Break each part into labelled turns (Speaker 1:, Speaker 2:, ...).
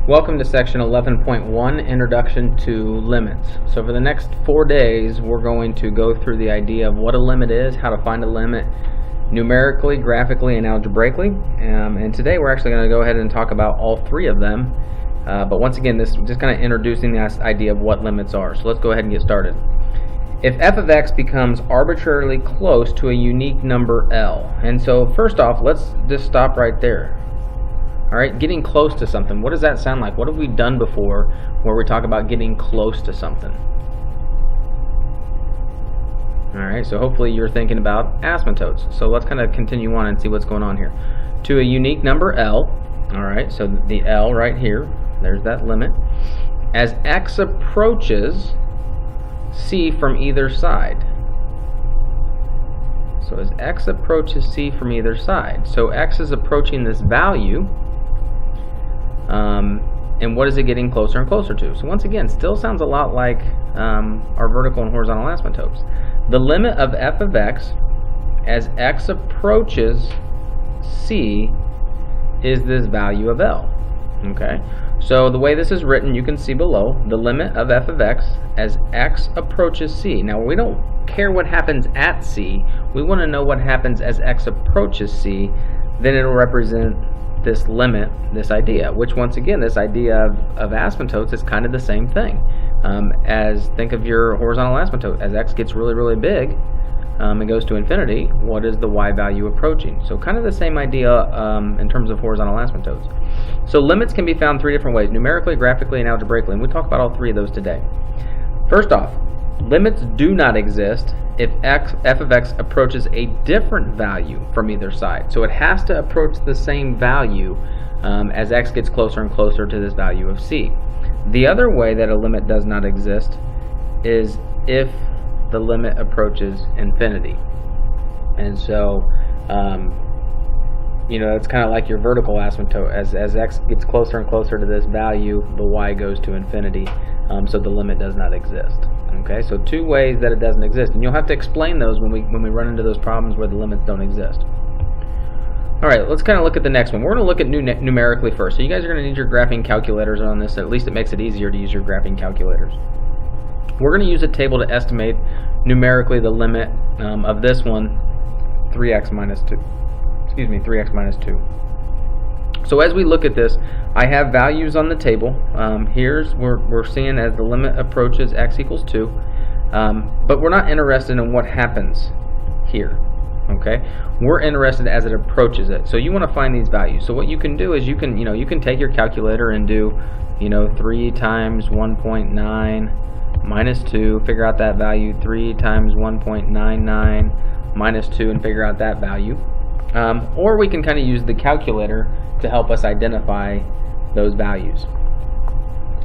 Speaker 1: Welcome to section 11.1, Introduction to Limits. So for the next 4 days, we're going to go through the idea of what a limit is, how to find a limit numerically, graphically, and algebraically. And today we're actually going to go ahead and talk about all three of them. But once again, this is just kind of introducing the idea of what limits are. So let's go ahead and get started. If f of x becomes arbitrarily close to a unique number L. And so first off, let's just stop right there. Alright, getting close to something. What does that sound like? What have we done before where we talk about getting close to something? Alright, so hopefully you're thinking about asymptotes. So let's kind of continue on and see what's going on here. To a unique number L, alright, so the L right here, there's that limit. As x approaches c from either side. So as x approaches c from either side. So x is approaching this value. And what is it getting closer and closer to? So once again, still sounds a lot like our vertical and horizontal asymptotes. The limit of f of x as x approaches c is this value of L. Okay, so the way this is written, you can see below, the limit of f of x as x approaches c. Now we don't care what happens at c, we want to know what happens as x approaches c. Then it'll represent this limit, this idea, which once again, this idea of asymptotes is kind of the same thing. As think of your horizontal asymptote, as x gets really, really big and goes to infinity, what is the y value approaching? So kind of the same idea in terms of horizontal asymptotes. So limits can be found three different ways: numerically, graphically, and algebraically, and we'll talk about all three of those today. First off, limits do not exist if f of x approaches a different value from either side. So it has to approach the same value as x gets closer and closer to this value of c. The other way that a limit does not exist is if the limit approaches infinity. And so it's kind of like your vertical asymptote. As x gets closer and closer to this value, the y goes to infinity, so the limit does not exist. Okay, so two ways that it doesn't exist, and you'll have to explain those when we run into those problems where the limits don't exist. Alright, let's kind of look at the next one. We're going to look at numerically first. So you guys are going to need your graphing calculators on this. At least it makes it easier to use your graphing calculators. We're going to use a table to estimate numerically the limit of this one, 3x minus 2. Excuse me, 3x minus 2. So as we look at this, I have values on the table. We're seeing as the limit approaches x equals 2, but we're not interested in what happens here. Okay, we're interested as it approaches it. So you want to find these values. So what you can do is you can take your calculator and do 3 times 1.9 minus 2, figure out that value. 3 times 1.99 minus 2, and figure out that value. Or we can kind of use the calculator to help us identify those values.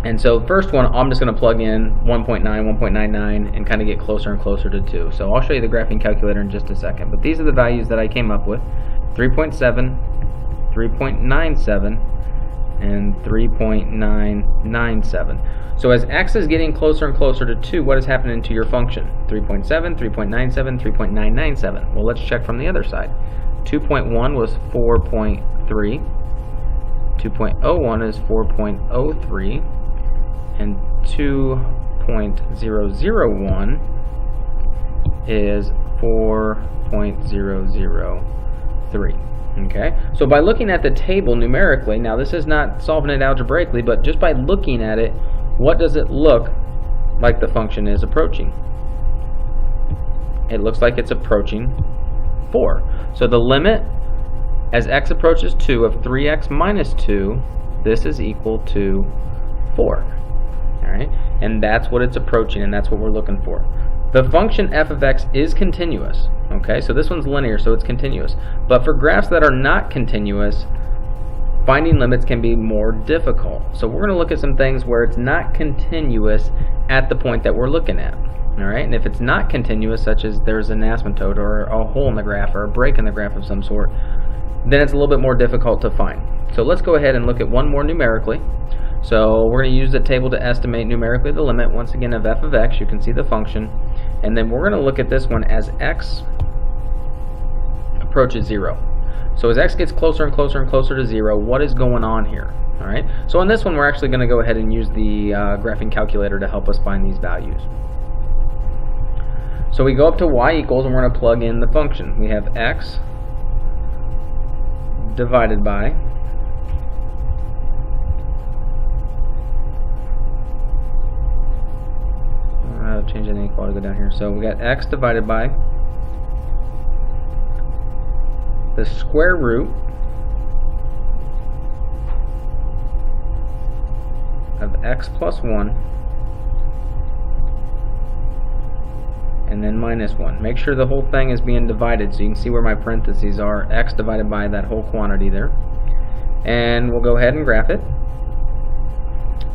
Speaker 1: And so first one, I'm just going to plug in 1.9, 1.99, and kind of get closer and closer to 2. So I'll show you the graphing calculator in just a second. But these are the values that I came up with: 3.7, 3.97, and 3.997. So as x is getting closer and closer to 2, what is happening to your function? 3.7, 3.97, 3.997. Well, let's check from the other side. 2.1 was 4.3, 2.01 is 4.03, and 2.001 is 4.003. Okay, so by looking at the table numerically, now this is not solving it algebraically, but just by looking at it, what does it look like the function is approaching? It looks like it's approaching 4. So the limit as x approaches 2 of 3x minus 2, this is equal to 4. Alright, and that's what it's approaching, and that's what we're looking for. The function f of x is continuous. Okay, so this one's linear, so it's continuous. But for graphs that are not continuous, finding limits can be more difficult. So we're going to look at some things where it's not continuous at the point that we're looking at. Alright, and if it's not continuous, such as there's an asymptote or a hole in the graph or a break in the graph of some sort, then it's a little bit more difficult to find. So let's go ahead and look at one more numerically. So we're going to use the table to estimate numerically the limit, once again, of f of x. You can see the function. And then we're going to look at this one as x approaches 0. So as x gets closer and closer and closer to 0, what is going on here? All right. So on this one, we're actually going to go ahead and use the graphing calculator to help us find these values. So we go up to y equals, and we're going to plug in the function. We have x divided by I'll change the inequality, go down here. So we got x divided by the square root of x plus 1 and then minus 1. Make sure the whole thing is being divided so you can see where my parentheses are. X divided by that whole quantity there. And we'll go ahead and graph it.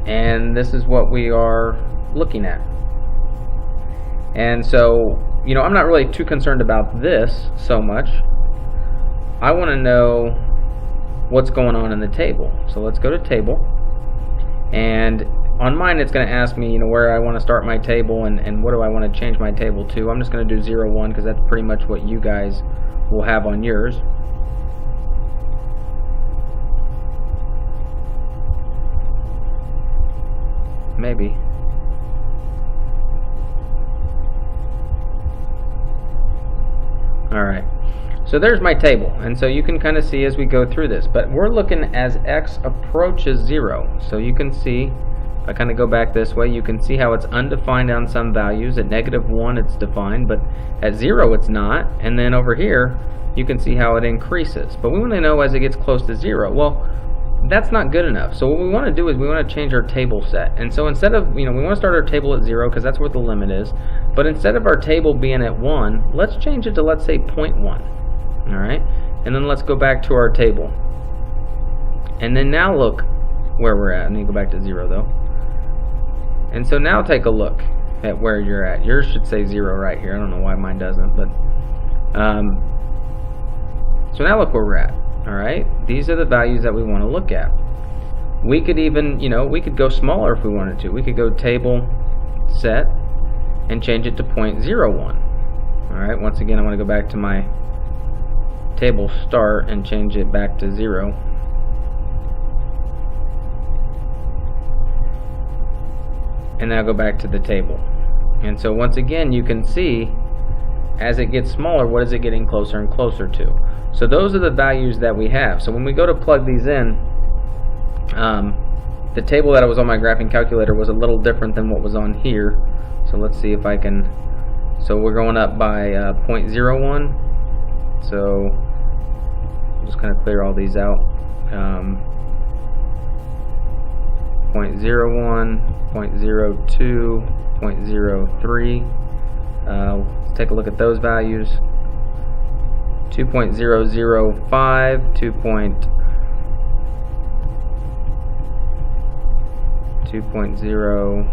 Speaker 1: And this is what we are looking at. And so, you know, I'm not really too concerned about this so much. I want to know what's going on in the table. So let's go to table. And on mine, it's going to ask me, you know, where I want to start my table and what do I want to change my table to. I'm just going to do 0, 1 because that's pretty much what you guys will have on yours. Maybe. Alright, so there's my table, and so you can kind of see as we go through this, but we're looking as x approaches 0. So you can see, if I kind of go back this way, you can see how it's undefined on some values. At -1 it's defined, but at 0 it's not. And then over here you can see how it increases, but we want to know as it gets close to 0. Well, that's not good enough. So what we want to do is we want to change our table set. And so instead of, you know, we want to start our table at 0 because that's where the limit is. But instead of our table being at 1, let's change it to, let's say, 0.1. All right? And then let's go back to our table. And then now look where we're at. I need to go back to 0 though. And so now take a look at where you're at. Yours should say 0 right here. I don't know why mine doesn't, but so now look where we're at. Alright, these are the values that we want to look at. We could even, you know, we could go smaller if we wanted to. We could go table set and change it to 0.01. Alright, once again I want to go back to my table start and change it back to 0. And now go back to the table. And so once again you can see as it gets smaller, what is it getting closer and closer to? So those are the values that we have. So when we go to plug these in, the table that was on my graphing calculator was a little different than what was on here. So let's see if I can, so we're going up by 0.01. So I'm just kind of clear all these out. 0.01, 0.02, 0.03. Let's take a look at those values. 2.005, 2.0,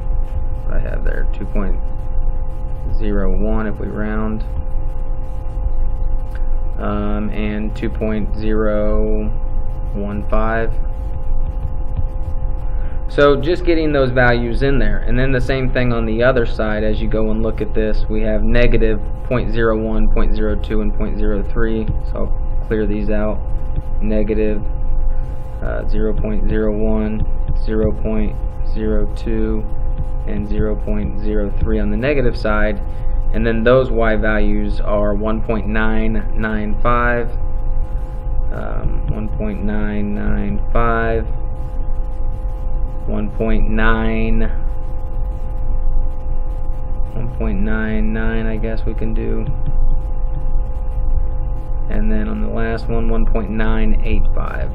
Speaker 1: what I have there, 2.01 if we round, and 2.015. So just getting those values in there. And then the same thing on the other side. As you go and look at this, we have negative 0.01, 0.02, and 0.03. So I'll clear these out. Negative 0.01, 0.02, and 0.03 on the negative side. And then those y values are 1.995, 1.995, 1.99 I guess we can do, and then on the last one 1.985.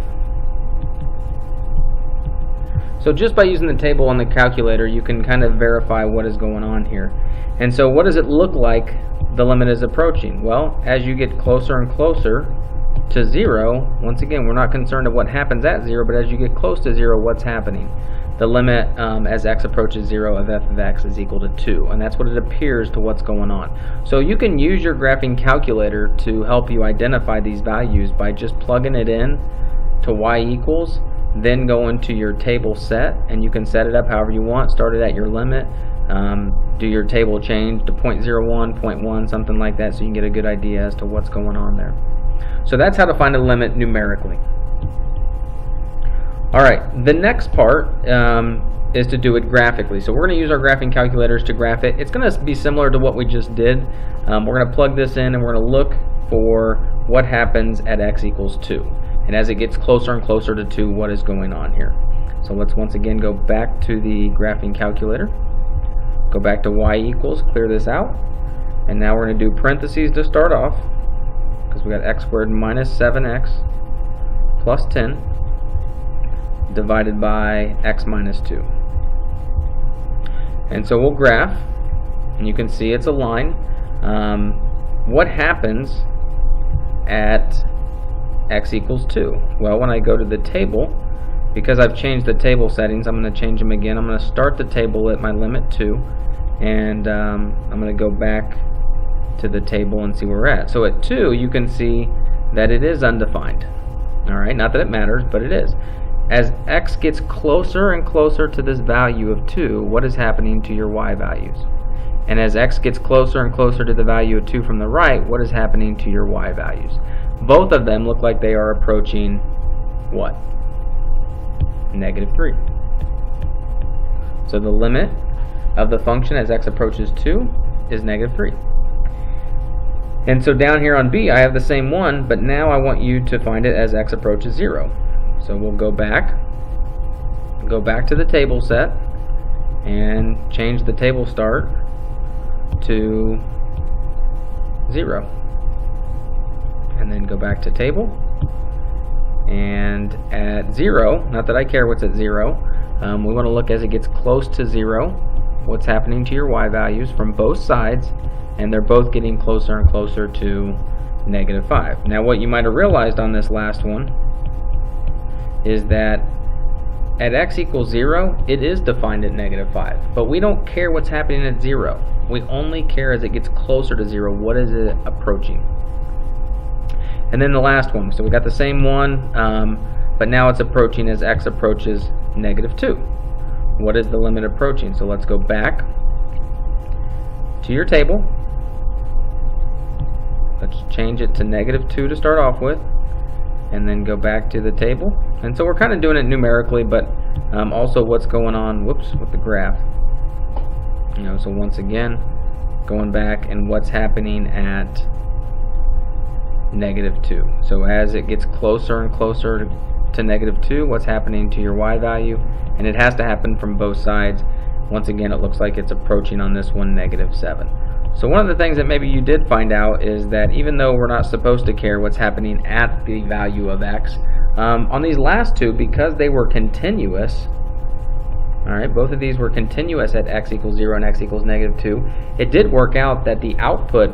Speaker 1: So just by using the table on the calculator you can kind of verify what is going on here. And so what does it look like the limit is approaching? Well, as you get closer and closer to 0, once again we're not concerned of what happens at 0, but as you get close to 0, what's happening? The limit as x approaches 0 of f of x is equal to 2, and that's what it appears to what's going on. So you can use your graphing calculator to help you identify these values by just plugging it in to y equals, then go into your table set, and you can set it up however you want. Start it at your limit, do your table change to 0.01, 0.1, something like that, so you can get a good idea as to what's going on there. So that's how to find a limit numerically. Alright, the next part is to do it graphically. So we're going to use our graphing calculators to graph it. It's going to be similar to what we just did. We're going to plug this in and we're going to look for what happens at x equals 2. And as it gets closer and closer to 2, what is going on here? So let's once again go back to the graphing calculator. Go back to y equals, clear this out. And now we're going to do parentheses to start off, because we got x squared minus 7x plus 10 divided by x minus 2. And so we'll graph, and you can see it's a line. What happens at x equals 2? Well, when I go to the table, because I've changed the table settings, I'm going to change them again. I'm going to start the table at my limit 2, and I'm going to go back to the table and see where we're at. So at 2, you can see that it is undefined. Alright, not that it matters, but it is. As x gets closer and closer to this value of 2, what is happening to your y values? And as x gets closer and closer to the value of 2 from the right, what is happening to your y values? Both of them look like they are approaching what? -3. So the limit of the function as x approaches 2 is -3. And so down here on B, I have the same one, but now I want you to find it as x approaches 0. So we'll go back to the table set and change the table start to 0. And then go back to table. And at 0, not that I care what's at 0, we want to look as it gets close to 0, what's happening to your y values from both sides, and they're both getting closer and closer to -5. Now what you might have realized on this last one is that at x equals 0, it is defined at -5, but we don't care what's happening at 0. We only care as it gets closer to 0, what is it approaching. And then the last one, so we got the same one, but now it's approaching as x approaches -2. What is the limit approaching? So let's go back to your table. Let's change it to -2 to start off with, and then go back to the table. And so we're kind of doing it numerically, but also what's going on, whoops, with the graph. So once again, going back and what's happening at -2. So as it gets closer and closer to -2, what's happening to your y value? And it has to happen from both sides. Once again, it looks like it's approaching on this one -7. So one of the things that maybe you did find out is that even though we're not supposed to care what's happening at the value of x, on these last two, because they were continuous, alright, both of these were continuous at x equals 0 and x equals -2, it did work out that the output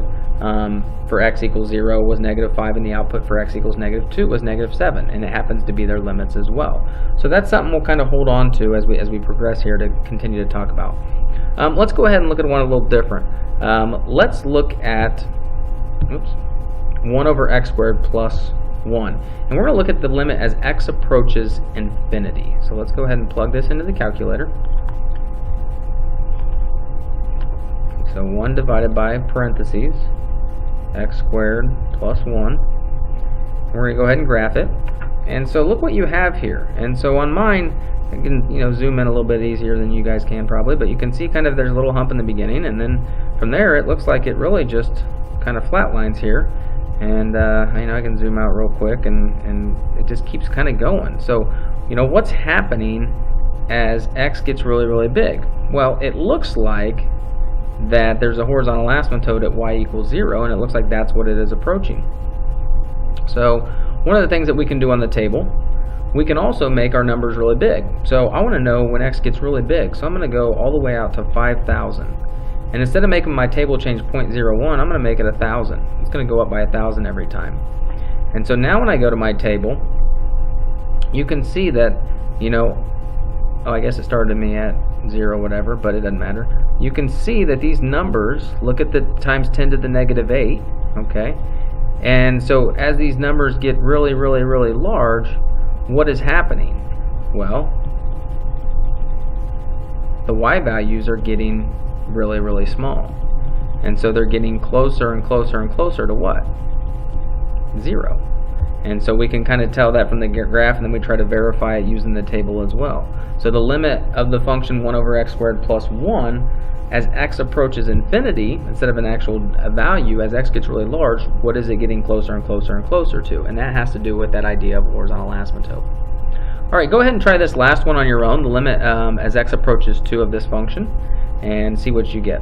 Speaker 1: for x equals 0 was -5 and the output for x equals -2 was -7, and it happens to be their limits as well. So that's something we'll kind of hold on to as we progress here to continue to talk about. Let's go ahead and look at one a little different. Let's look at 1 over x squared plus 1. And we're going to look at the limit as x approaches infinity. So let's go ahead and plug this into the calculator. So 1 divided by parentheses x squared plus 1. We're going to go ahead and graph it. And so look what you have here. And so on mine, I can zoom in a little bit easier than you guys can probably, but you can see kind of there's a little hump in the beginning, and then from there it looks like it really just kind of flatlines here. And I can zoom out real quick, and it just keeps kind of going. So what's happening as x gets really, really big? Well, it looks like that there's a horizontal asymptote at y equals 0, and it looks like that's what it is approaching. So one of the things that we can do on the table, we can also make our numbers really big. So I want to know when x gets really big, so I'm going to go all the way out to 5,000. And instead of making my table change 0.01, I'm going to make it 1,000. It's going to go up by 1,000 every time. And so now when I go to my table, you can see that, I guess it started me at 0, whatever, but it doesn't matter. You can see that these numbers, look at the times 10 to the -8, okay? And so as these numbers get really, really, really large, what is happening? Well, the y values are getting really, really small. And so they're getting closer and closer and closer to what? 0. And so we can kind of tell that from the graph, and then we try to verify it using the table as well. So the limit of the function 1 over x squared plus 1, as x approaches infinity, instead of an actual value, as x gets really large, what is it getting closer and closer and closer to? And that has to do with that idea of horizontal asymptote. All right, go ahead and try this last one on your own, the limit as x approaches 2 of this function, and see what you get.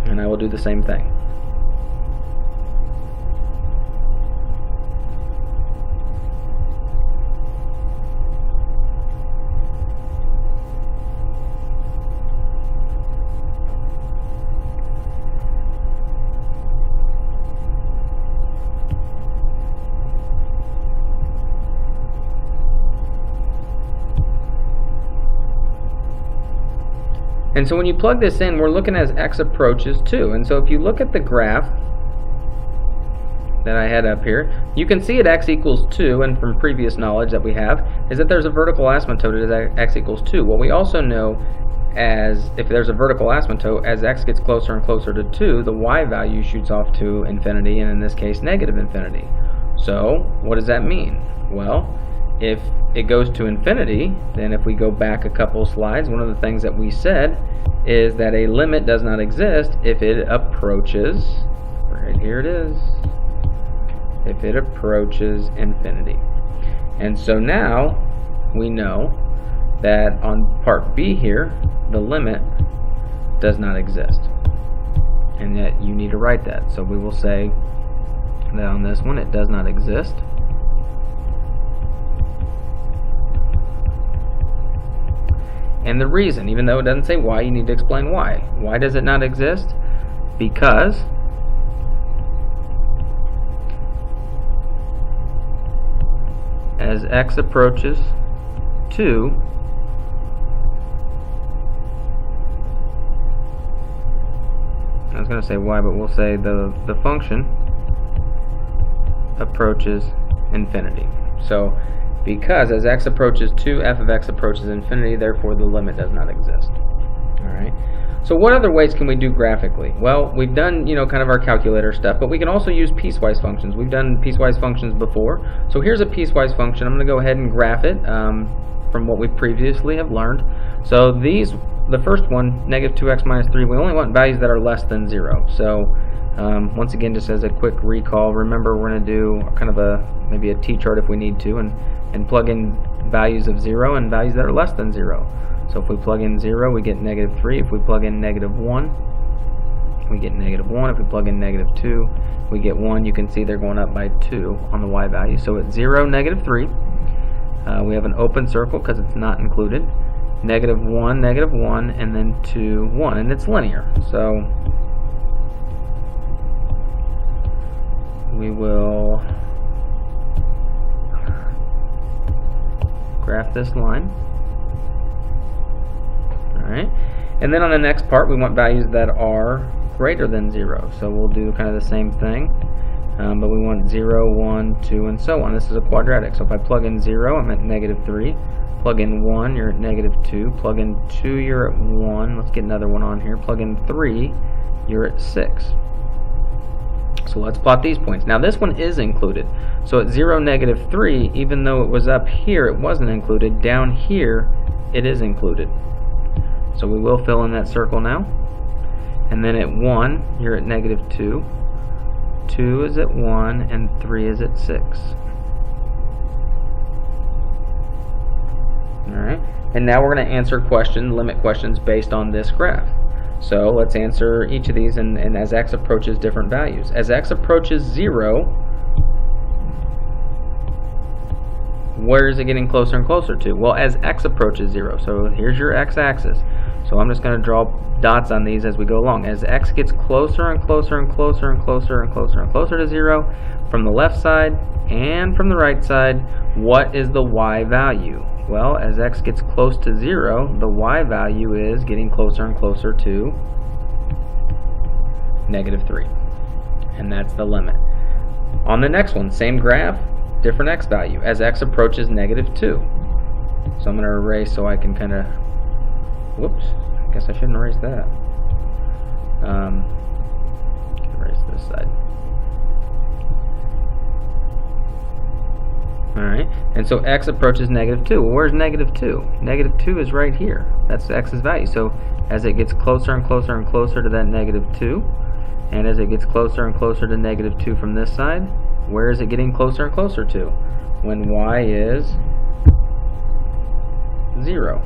Speaker 1: And I will do the same thing. And so when you plug this in, we're looking as x approaches 2. And so if you look at the graph that I had up here, you can see at x equals 2, and from previous knowledge that we have, is that there's a vertical asymptote at x equals 2. Well, we also know as if there's a vertical asymptote, as x gets closer and closer to 2, the y value shoots off to infinity, and in this case, negative infinity. So what does that mean? Well, if it goes to infinity, then if we go back a couple slides, one of the things that we said is that a limit does not exist if it approaches, right here it is, if it approaches infinity. And so now we know that on part B here, the limit does not exist. And that you need to write that. So we will say that on this one, it does not exist. And the reason, even though it doesn't say why, you need to explain why. Why does it not exist? Because as x approaches 2, I was going to say why, but we'll say the function approaches infinity. So because as x approaches 2, f of x approaches infinity, therefore the limit does not exist. Alright. So what other ways can we do graphically? Well, we've done, kind of our calculator stuff, but we can also use piecewise functions. We've done piecewise functions before. So here's a piecewise function. I'm going to go ahead and graph it from what we previously have learned. So the first one, negative 2x minus 3, we only want values that are less than 0. So once again, just as a quick recall, remember we're going to do kind of maybe a t-chart if we need to, and plug in values of 0 and values that are less than 0. So if we plug in 0, we get negative 3. If we plug in negative 1, we get negative 1. If we plug in negative 2, we get 1. You can see they're going up by 2 on the y value. So at 0, negative 3, we have an open circle because it's not included. Negative 1, and then 2, 1. And it's linear. So we will graph this line. Alright, and then on the next part we want values that are greater than 0. So we'll do kind of the same thing, but we want 0, 1, 2, and so on. This is a quadratic, so if I plug in 0, I'm at negative 3. Plug in 1, you're at negative 2. Plug in 2, you're at 1. Let's get another one on here. Plug in 3, you're at 6. So let's plot these points. Now this one is included. So at 0, negative 3, even though it was up here, it wasn't included. Down here, it is included. So we will fill in that circle now. And then at 1, you're at negative 2. 2 is at 1, and 3 is at 6. Alright, and now we're going to answer limit questions based on this graph. So let's answer each of these and as x approaches different values. As x approaches 0, where is it getting closer and closer to? Well, as x approaches 0, so here's your x-axis. So I'm just going to draw dots on these as we go along. As x gets closer and closer and closer and closer and closer and closer to 0, from the left side and from the right side, what is the y value? Well, as x gets close to 0, the y value is getting closer and closer to negative 3. And that's the limit. On the next one, same graph, different x value, as x approaches negative 2. So I'm going to erase so I can kind of, whoops, I guess I shouldn't erase that. Erase this side. Alright, and so x approaches negative 2. Well, where's negative 2? Negative 2 is right here. That's x's value. So as it gets closer and closer and closer to that negative 2, and as it gets closer and closer to negative 2 from this side, where is it getting closer and closer to? When y is 0.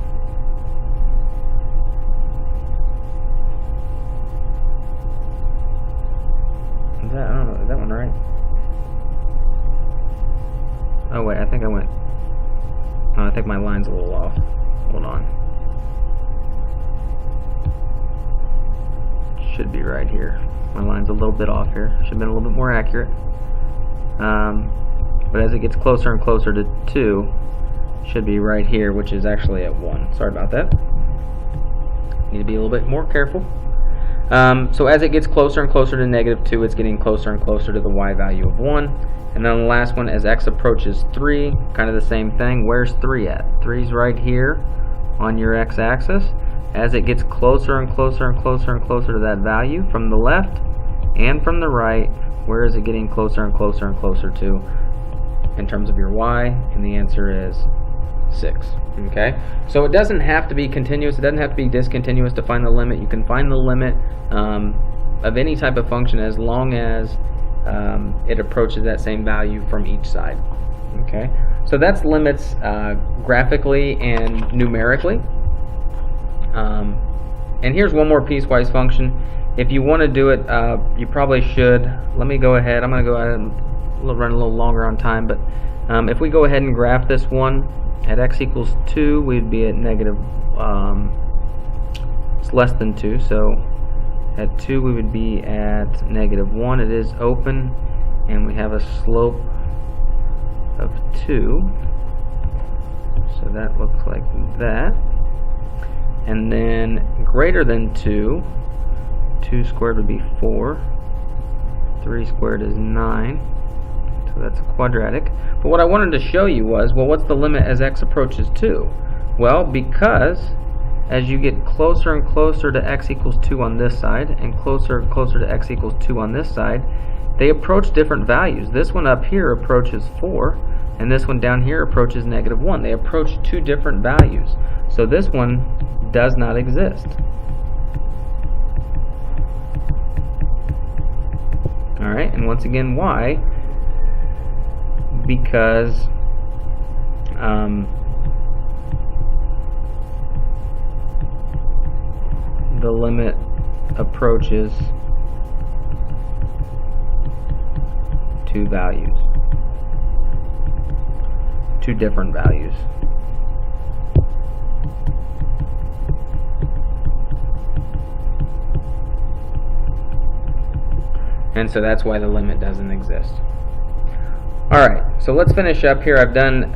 Speaker 1: I don't know, is that one right? Oh wait, I think I think my line's a little off. Hold on. Should be right here. My line's a little bit off here. Should have been a little bit more accurate. But as it gets closer and closer to 2, should be right here, which is actually at 1. Sorry about that. Need to be a little bit more careful. So as it gets closer and closer to negative 2, it's getting closer and closer to the y value of 1. And then the last one, as x approaches 3, kind of the same thing. Where's 3 at? 3's right here on your x-axis. As it gets closer and closer and closer and closer to that value from the left and from the right, where is it getting closer and closer and closer to in terms of your y? And the answer is 6. Okay, so it doesn't have to be continuous, it doesn't have to be discontinuous to find the limit. You can find the limit of any type of function as long as it approaches that same value from each side. Okay, so that's limits graphically and numerically. And here's one more piecewise function. If you want to do it, you probably should. Let me go ahead. I'm going to go ahead and run a little longer on time, but if we go ahead and graph this one at x equals 2, we'd be at negative, it's less than 2, so at 2 we would be at negative 1. It is open, and we have a slope of 2, so that looks like that. And then greater than 2, 2 squared would be 4, 3 squared is 9, so that's quadratic. But what I wanted to show you was, well, what's the limit as x approaches 2? Well, because as you get closer and closer to x equals 2 on this side and closer and closer to x equals 2 on this side, they approach different values. This one up here approaches 4, and this one down here approaches negative 1. They approach two different values. So this one does not exist. Alright, and once again, why? Because the limit approaches two values, two different values. And so that's why the limit doesn't exist. Alright, so let's finish up here. I've done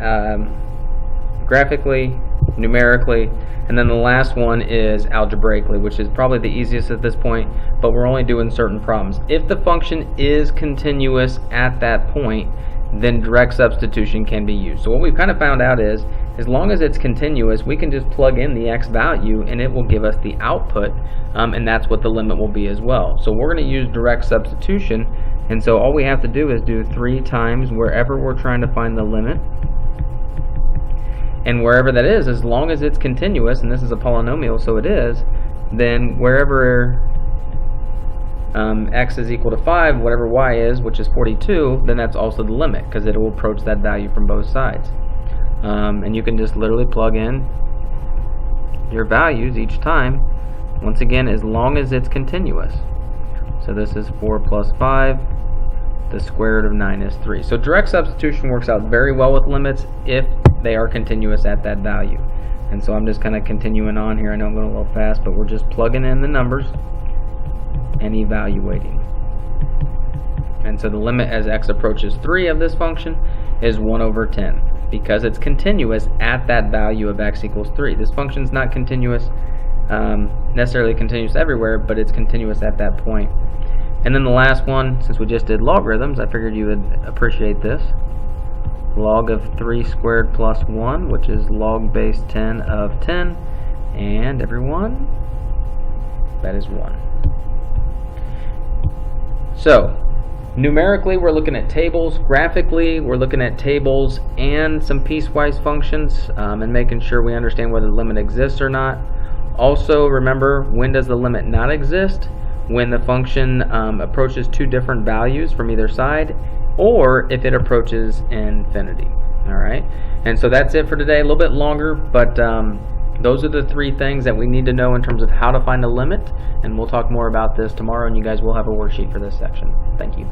Speaker 1: graphically, numerically, and then the last one is algebraically, which is probably the easiest at this point, but we're only doing certain problems. If the function is continuous at that point, then direct substitution can be used. So what we've kind of found out is, as long as it's continuous, we can just plug in the x value and it will give us the output, and that's what the limit will be as well. So we're going to use direct substitution, and so all we have to do is do 3 times wherever we're trying to find the limit, and wherever that is, as long as it's continuous, and this is a polynomial, so it is, then wherever x is equal to 5, whatever y is, which is 42, then that's also the limit, because it will approach that value from both sides. And you can just literally plug in your values each time, once again, as long as it's continuous. So this is 4 plus 5, the square root of 9 is 3. So direct substitution works out very well with limits if they are continuous at that value. And so I'm just kind of continuing on here. I know I'm going a little fast, but we're just plugging in the numbers and evaluating. And so the limit as x approaches 3 of this function is 1 over 10, because it's continuous at that value of x equals 3. This function is not continuous, necessarily continuous everywhere, but it's continuous at that point. And then the last one, since we just did logarithms, I figured you would appreciate this. Log of 3 squared plus 1, which is log base 10 of 10, and everyone, that is 1. So Numerically, we're looking at tables. Graphically, we're looking at tables and some piecewise functions and making sure we understand whether the limit exists or not. Also, remember, when does the limit not exist? When the function approaches two different values from either side, or if it approaches infinity. All right, and so that's it for today. A little bit longer, but those are the three things that we need to know in terms of how to find a limit, and we'll talk more about this tomorrow, and you guys will have a worksheet for this section. Thank you.